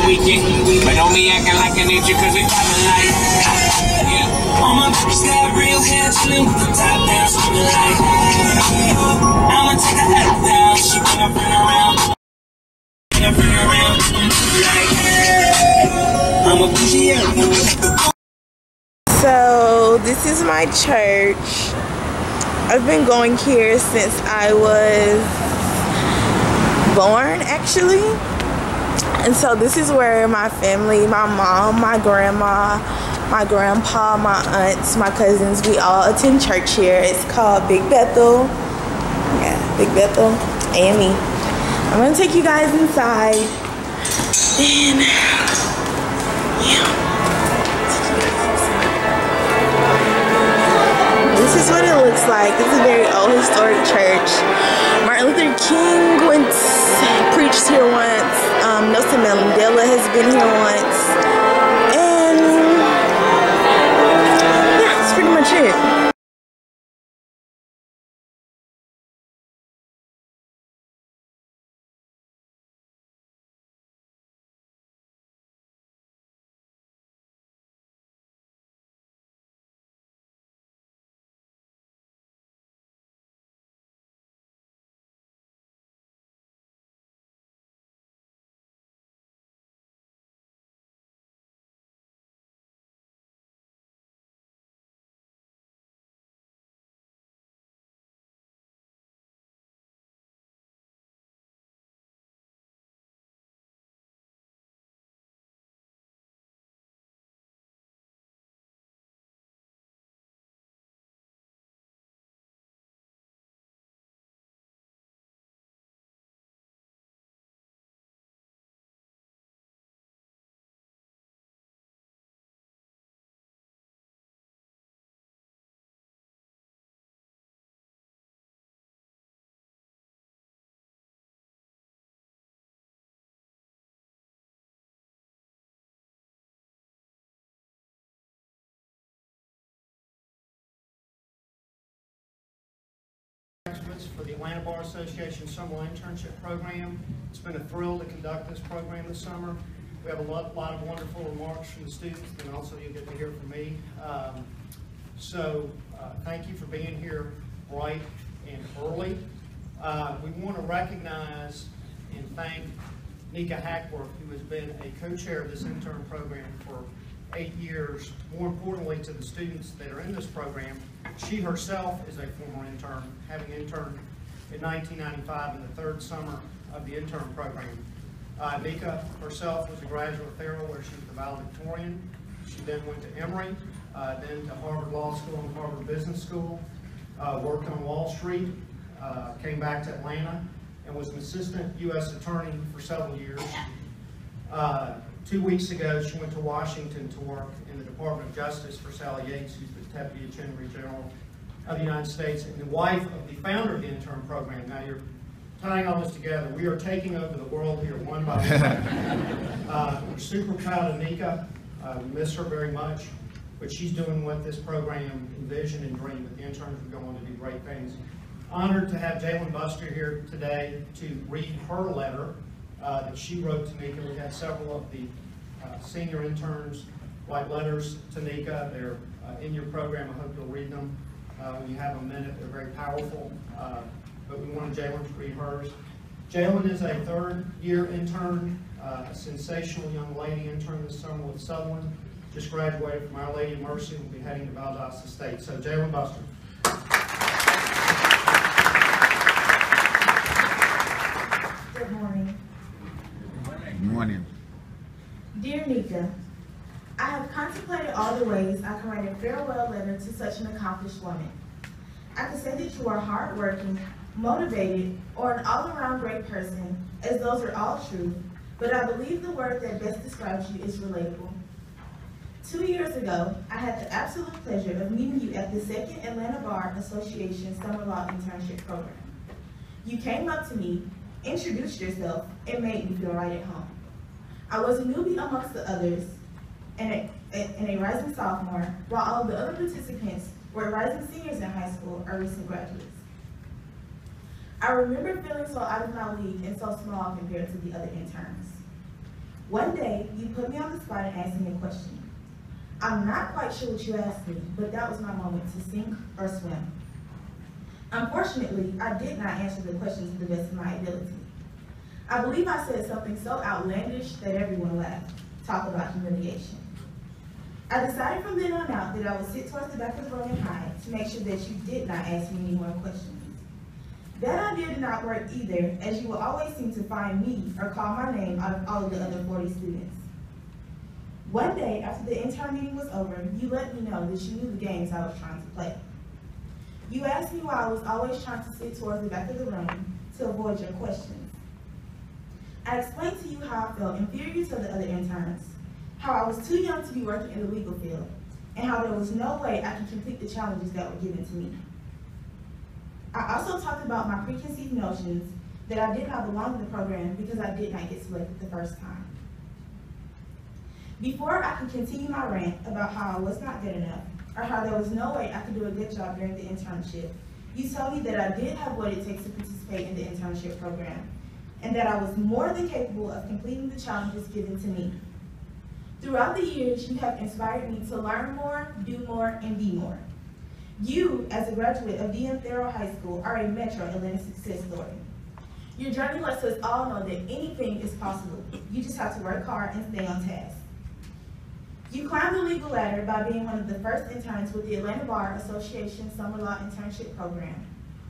weekend. But don't be acting like I need you, cause we poppin' like, yeah. All my bitches got real hair, chillin' with the top down, something like, I'ma take a hat down, she bring her friend around. Bring her around, like, I'm a bougie. So this is my church. I've been going here since I was born, actually. And so this is where my family, my mom, my grandma, my grandpa, my aunts, my cousins, we all attend church here. It's called Big Bethel. Yeah, Big Bethel, AME. I'm gonna take you guys inside and yeah. This is what it looks like. It's a very old historic church. Martin Luther King preached here once. Nelson Mandela has been here once. And yeah, that's pretty much it. For the Atlanta Bar Association Summer Internship Program. It's been a thrill to conduct this program this summer. We have a lot of wonderful remarks from the students, and also you'll get to hear from me. Thank you for being here bright and early. We want to recognize and thank Nika Hackworth, who has been a co-chair of this intern program for 8 years. More importantly, to the students that are in this program, she herself is a former intern, having interned in 1995 in the third summer of the intern program. Nika herself was a graduate of Therrell, where she was the valedictorian. She then went to Emory, then to Harvard Law School and Harvard Business School, worked on Wall Street, came back to Atlanta, and was an assistant U.S. attorney for several years. 2 weeks ago, she went to Washington to work in the Department of Justice for Sally Yates, who's the Deputy Attorney General of the United States and the wife of the founder of the intern program. Now you're tying all this together. We are taking over the world here one by one. We're super proud of Nika. We miss her very much, but she's doing what this program envisioned and dreamed, that the interns would go on to do great things. Honored to have Jalen Buster here today to read her letter that she wrote to Nika. We had several of the senior interns write letters to Nika. They're in your program. I hope you'll read them when you have a minute. They're very powerful, but we wanted Jalen to read hers. Jalen is a third-year intern, a sensational young lady intern this summer with Sutherland. Just graduated from Our Lady of Mercy and will be heading to Valdosta State. So Jalen Buster. Good morning. Good morning. Dear Nika, I have contemplated all the ways I can write a farewell letter to such an accomplished woman. I can say that you are hardworking, motivated, or an all-around great person, as those are all true, but I believe the word that best describes you is relatable. 2 years ago, I had the absolute pleasure of meeting you at the Second Atlanta Bar Association Summer Law Internship Program. You came up to me, introduced yourself, and made me feel right at home. I was a newbie amongst the others, and a rising sophomore, while all of the other participants were rising seniors in high school or recent graduates. I remember feeling so out of my league and so small compared to the other interns. One day, you put me on the spot and asked me a question. I'm not quite sure what you asked me, but that was my moment to sink or swim. Unfortunately, I did not answer the question to the best of my ability. I believe I said something so outlandish that everyone laughed. Talk about humiliation. I decided from then on out that I would sit towards the back of the room and hide to make sure that you did not ask me any more questions. That idea did not work either, as you will always seem to find me or call my name out of all of the other 40 students. One day, after the intern meeting was over, you let me know that you knew the games I was trying to play. You asked me why I was always trying to sit towards the back of the room to avoid your questions. I explained to you how I felt inferior to the other interns, how I was too young to be working in the legal field, and how there was no way I could complete the challenges that were given to me. I also talked about my preconceived notions that I did not belong in the program because I did not get selected the first time. Before I could continue my rant about how I was not good enough, or how there was no way I could do a good job during the internship, you told me that I did have what it takes to participate in the internship program, and that I was more than capable of completing the challenges given to me. Throughout the years, you have inspired me to learn more, do more, and be more. You, as a graduate of D.M. Thurl High School, are a Metro Atlanta success story. Your journey lets us all know that anything is possible. You just have to work hard and stay on task. You climbed the legal ladder by being one of the first interns with the Atlanta Bar Association Summer Law Internship Program,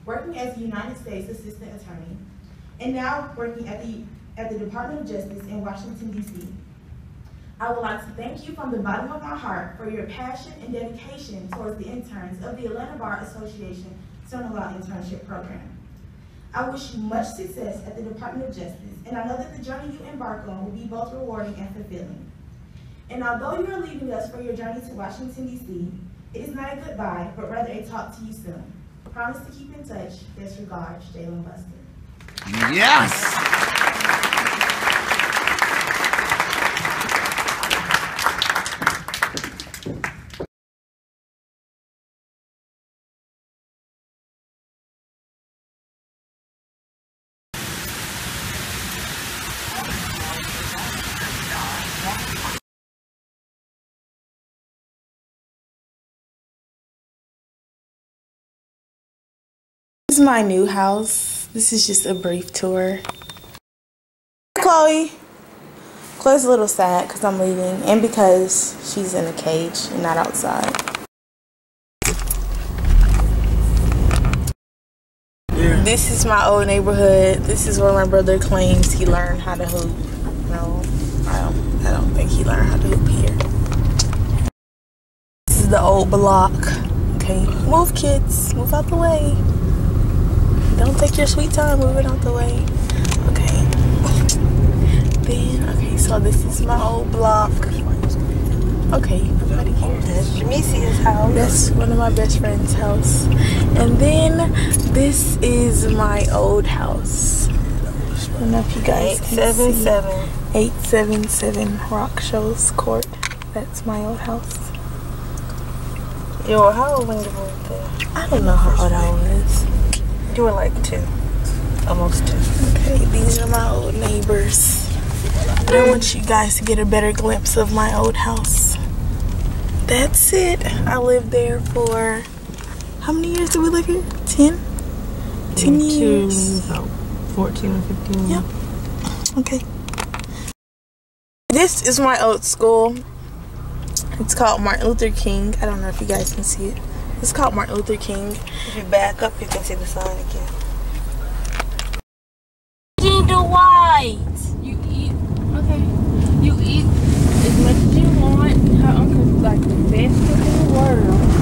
working as a United States Assistant Attorney, and now working at the Department of Justice in Washington, D.C. I would like to thank you from the bottom of my heart for your passion and dedication towards the interns of the Atlanta Bar Association Summer Law Internship Program. I wish you much success at the Department of Justice, and I know that the journey you embark on will be both rewarding and fulfilling. And although you are leaving us for your journey to Washington, D.C., it is not a goodbye, but rather a talk to you soon. Promise to keep in touch. Best regards, Jalen Buster. Yes! This is my new house. This is just a brief tour. Chloe. Chloe's a little sad because I'm leaving and because she's in a cage and not outside. Yeah. This is my old neighborhood. This is where my brother claims he learned how to hoop. No, I don't think he learned how to hoop here. This is the old block. Okay, move kids, move out the way. Don't take your sweet time moving out the way. Okay. Then, okay, so this is my old block. Okay, nobody cares. That's Jamesia's house. That's one of my best friend's house. And then, this is my old house. I don't know if you guys can see. 877 Rock Shows Court. That's my old house. Yo, how old when you moved there? I don't know how old I was. You were like 2. Almost 2. Okay, these are my old neighbors. I want you guys to get a better glimpse of my old house. That's it. I lived there for, how many years did we live here? 10? 10 years. About 14 or 15. Yep. Okay. This is my old school. It's called Martin Luther King. I don't know if you guys can see it. It's called Martin Luther King. If you back up, you can see the sign again. You do white. You eat. Okay. You eat as much as you want. Her uncle's like the best cook in the world.